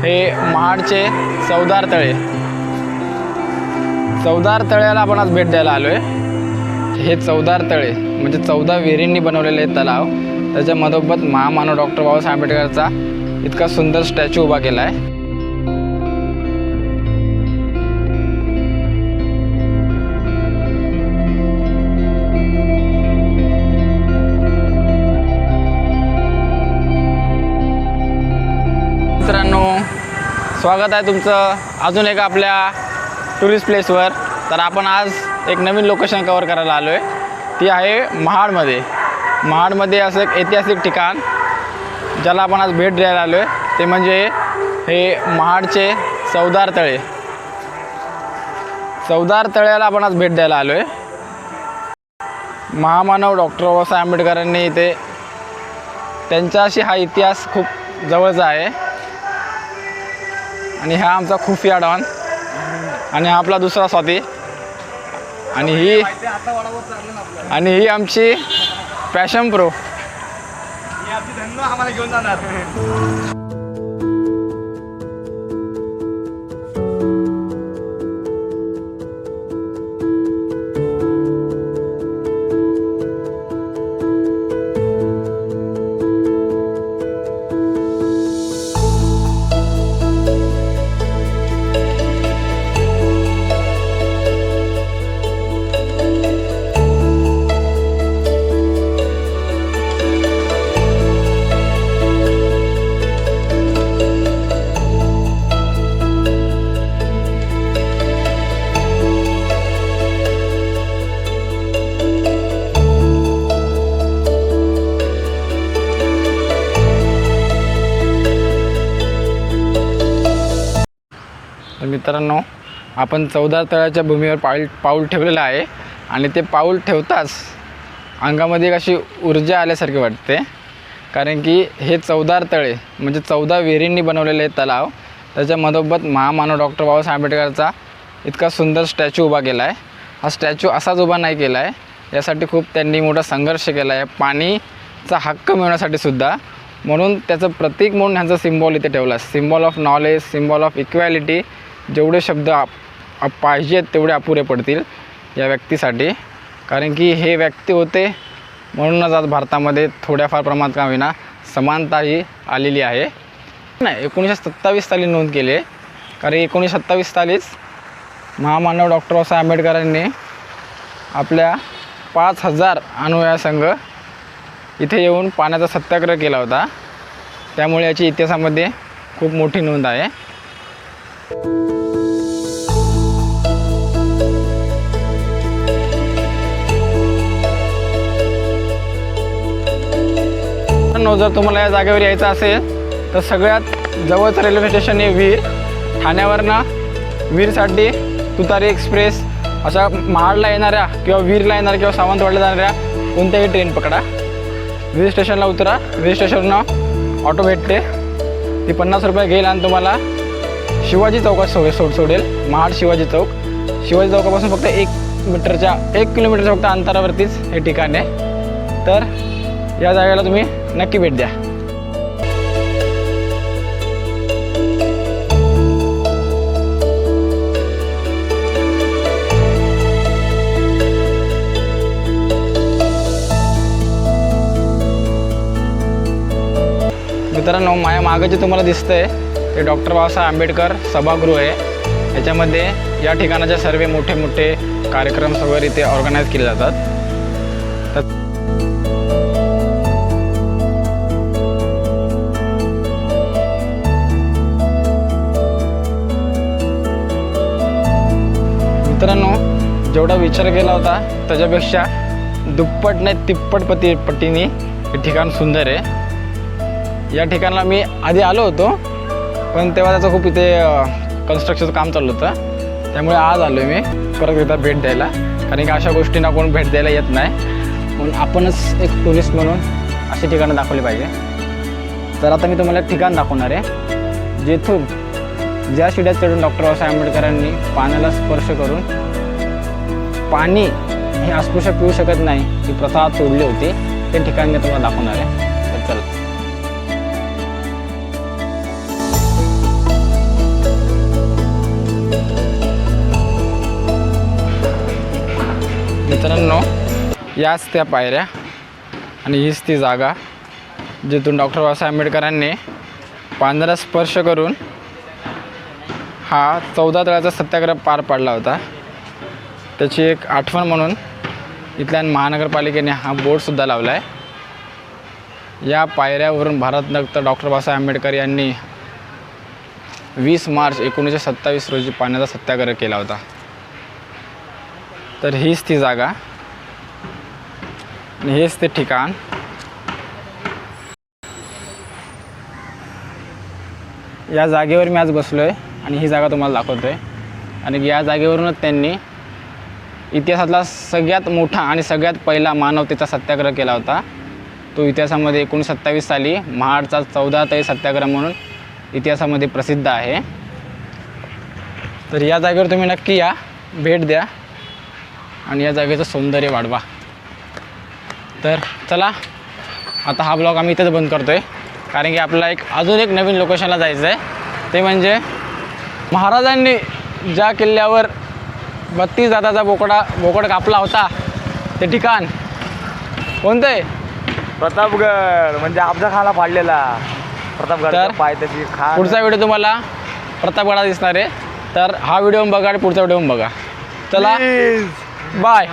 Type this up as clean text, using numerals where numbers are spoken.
हे महाडचे चवदार तळे. चवदार तळ्याला आपण आज भेट द्यायला आलो आहे. हे चवदार तळे म्हणजे 14 विहिरींनी बनवलेले तलाव. त्याच्या मधोमध महामानव डॉक्टर बाबासाहेब आंबेडकरचा इतका सुंदर स्टॅच्यू उभा केला आहे. मित्रांनो, स्वागत आहे तुमचं अजून एक आपल्या टुरिस्ट प्लेसवर. तर आपण आज एक नवीन लोकेशन कवर करायला आलो आहे. ती आहे महाडमध्ये. महाडमध्ये असं एक ऐतिहासिक ठिकाण ज्याला आपण आज भेट द्यायला आलो आहे, ते म्हणजे हे महाडचे चवदार तळे. चवदार तळ्याला आपण आज भेट द्यायला आलो आहे. महामानव डॉक्टर बाबासाहेब आंबेडकरांनी इथे त्यांच्याशी हा इतिहास खूप जवळचा आहे. आणि हा आमचा खुफिया डॉन आणि हा आपला दुसरा स्वाती आणि ही आमची पॅशन प्रो. आम्हाला घेऊन जाणार. मित्रांनो, आपण चवदार तळ्याच्या भूमीवर पाऊल ठेवलेलं आहे आणि ते पाऊल ठेवताच अंगामध्ये एक अशी ऊर्जा आल्यासारखी वाटते. कारण की हे चवदार तळे म्हणजे 14 विहिरींनी बनवलेले तलाव. त्याच्या मधोमध महामानव डॉक्टर बाबासाहेब आंबेडकरचा इतका सुंदर स्टॅच्यू उभा केला आहे. हा स्टॅच्यू असाच उभा नाही केला आहे, यासाठी खूप त्यांनी मोठा संघर्ष केला आहे, पाणीचा हक्क मिळवण्यासाठी सुद्धा. म्हणून त्याचं प्रतीक म्हणून ह्यांचा सिम्बॉल इथे ठेवला. Symbol of knowledge, symbol of equality. जेवढे शब्द पाहिजेत तेवढे अपुरे पडतील या व्यक्तीसाठी. कारण की हे व्यक्ती होते म्हणूनच आज भारतामध्ये थोड्याफार प्रमाणात का होईना समानता ही आलेली आहे. नाही, 1927 साली नोंद केली आहे. कारण 1927 सालीच महामानव डॉक्टर बाबासाहेब आंबेडकरांनी आपल्या 5000 अनुयायांसंग इथे येऊन पाण्याचा सत्याग्रह केला होता. त्यामुळे याची इतिहासामध्ये खूप मोठी नोंद आहे. जर तुम्हाला या जागेवर यायचं असेल तर सगळ्यात जवळचं रेल्वे स्टेशन आहे वीर. ठाण्यावरनं वीरसाठी तुतारी एक्सप्रेस अशा महाडला येणाऱ्या किंवा वीरला येणाऱ्या किंवा सावंतवाडला जाणाऱ्या कोणत्याही ट्रेन पकडा. वीर स्टेशनला उतरा. वीर स्टेशननं ऑटो भेटते, ती 50 रुपये घेईल आणि तुम्हाला शिवाजी चौकात सोडेल. महाड शिवाजी चौक. शिवाजी चौकापासून फक्त 1 किलोमीटरच्या फक्त अंतरावरतीच हे ठिकाण आहे. तर या जागेला तुम्ही नक्की भेट द्या. मित्रांनो, माझ्या मागं जे तुम्हाला दिसतंय ते डॉक्टर बाबासाहेब आंबेडकर सभागृह आहे. याच्यामध्ये या ठिकाणाचे सर्व मोठे कार्यक्रम वगैरे इथे ऑर्गनाईज केले जातात. मित्रांनो, जेवढा विचार केला होता त्याच्यापेक्षा दुप्पट नाही तिप्पट पटीने हे ठिकाण सुंदर आहे. या ठिकाणाला मी आधी आलो होतो, पण तेव्हा त्याचं खूप इथे कन्स्ट्रक्शनचं काम चालू होतं. त्यामुळे आज आलो आहे मी परत एकदा भेट द्यायला. कारण की अशा गोष्टींना कोण भेट द्यायला येत नाही. म्हणून आपणच एक टुरिस्ट म्हणून अशी ठिकाणं दाखवली पाहिजे. तर आता मी तुम्हाला एक ठिकाण दाखवणार आहे जेथून ज्या शिड्यात चढून डॉक्टर बाबासाहेब आंबेडकरांनी पाण्याला स्पर्श करून पाणी हे अस्पृश्य पिऊ शकत नाही ही प्रथा तोडली होती, ते ठिकाण मी तुम्हाला दाखवणार आहे. तर चला. याच त्या पायऱ्या आणि हीच ती जागा जिथून डॉक्टर बाबासाहेब आंबेडकरांनी पांजरा स्पर्श करून हा 14 तळ्याचा सत्याग्रह पार पाडला होता. त्याची एक आठवण म्हणून इथल्या महानगरपालिकेने हा बोर्डसुद्धा लावला आहे. या पायऱ्यावरून भारतरत्न डॉक्टर बाबासाहेब आंबेडकर यांनी 20 मार्च 1927 रोजी पाण्याचा सत्याग्रह केला होता. तर हीच ती जागा आणि हेच ते ठिकाण. या जागेवर मी आज बसलो आहे आणि ही जागा तुम्हाला दाखवतो आहे. आणि या जागेवरूनच त्यांनी इतिहासातला सगळ्यात मोठा आणि सगळ्यात पहिला मानवतेचा सत्याग्रह केला होता. तो इतिहासामध्ये 1927 साली महाडचा 14 तळी सत्याग्रह म्हणून इतिहासामध्ये प्रसिद्ध आहे. तर या जागेवर तुम्ही नक्की या, भेट द्या आणि या जागेचं सौंदर्य वाढवा. तर चला, आता हा ब्लॉग आम्ही इथेच बंद करतो आहे, कारण की आपल्याला अजून एक नवीन लोकेशनला जायचं आहे. ते म्हणजे महाराजांनी ज्या किल्ल्यावर 32 दाताचा बोकड कापला होता ते ठिकाण कोणतं आहे? प्रतापगड, म्हणजे अफजल खानला फाडलेला प्रतापगड पाय त्याची खान. पुढचा व्हिडिओ तुम्हाला प्रतापगडात दिसणार आहे. तर हा व्हिडिओ बघा आणि पुढचा व्हिडिओ बघा. चला, बाय.